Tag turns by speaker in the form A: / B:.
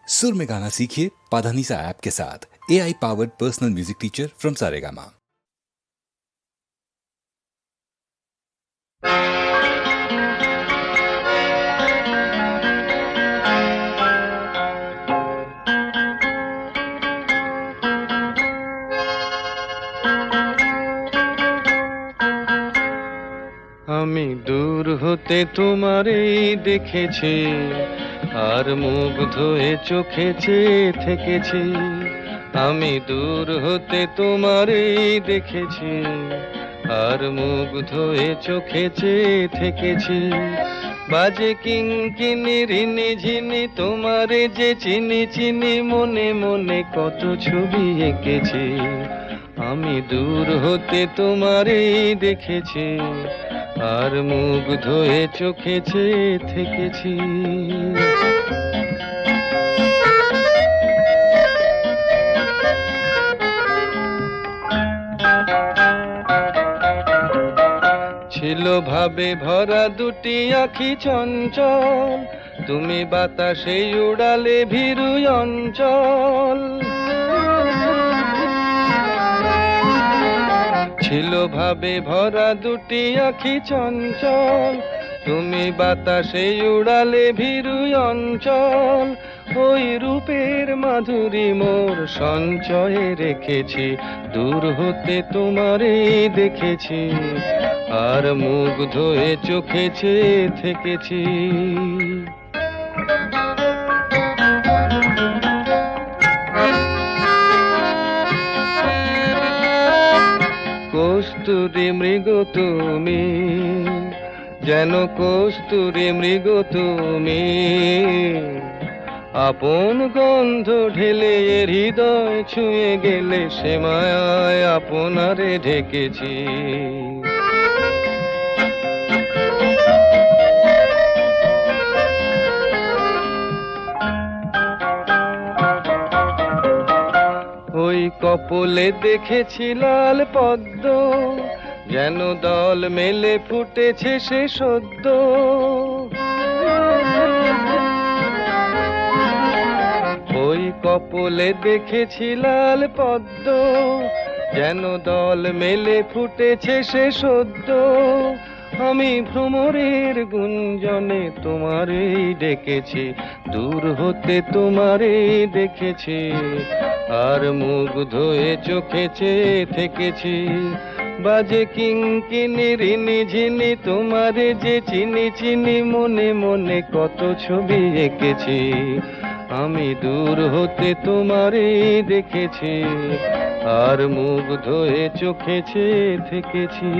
A: सुर में गाना सीखिए पाधानीसा ऐप के साथ। AI powered personal music teacher from Saregama.
B: আমি দূর হতে তোমারই দেখেছি, আর মুগ্ধ হয়ে চোখে চেয়ে থেকেছি। আমি দূর হতে তোমারই দেখেছি, আর মুগ্ধ হয়ে চোখে চেয়ে থেকেছি। বাজে কিঙ্কিনি রিনি ঝিনি তোমারে যে চিনি চিনি, মনে মনে কত ছবি এঁকেছি। আমি দূর হতে তোমারই দেখেছি, আর মুগ্ধ হয়ে চোখে চেয়ে থেকেছি। ছিল ভাবে ভরা দুটি আঁখি চঞ্চল, তুমি বাতাসে উড়ালে ভীরু অঞ্চল। ছিল ভাবে ভরা দুটি আঁখি চঞ্চল, তুমি বাতাসে উড়ালে ভীরু অঞ্চল। ওই রূপের মাধুরী মোর সঞ্চয়ে রেখেছি, দূর হতে তোমারে দেখেছি, আর মুগ্ধ হয়ে চোখে চেয়ে থেকেছি। কস্তুরী মৃগ তুমি, যেন কস্তুরী মৃগ তুমি, আপন গন্ধ ঢেলে হৃদয় ছুঁয়ে গেলে, সে মায়ায় আপনারে ঢেকেছি। ওই কপলে দেখেছি লাল পদ্ম, যেন দল মেলে ফুটেছে সে সদ্য। ওই কপলে দেখেছি লাল পদ্ম, যেন দল মেলে ফুটেছে সে সদ্য। আমি ভ্রমরের গুঞ্জনে তোমারেই ডেকেছি, দূর হতে তোমারেই দেখেছি, আর মুগ্ধ হয়ে চোখে চেয়ে থেকেছি। বাজে কিঙ্কিনি রিনি ঝিনি তোমারে যে চিনি চিনি, মনে মনে কত ছবি এঁকেছি। আমি দূর হতে তোমারে দেখেছি, আর মুগ্ধ হয়ে চোখে চেয়ে থেকেছি।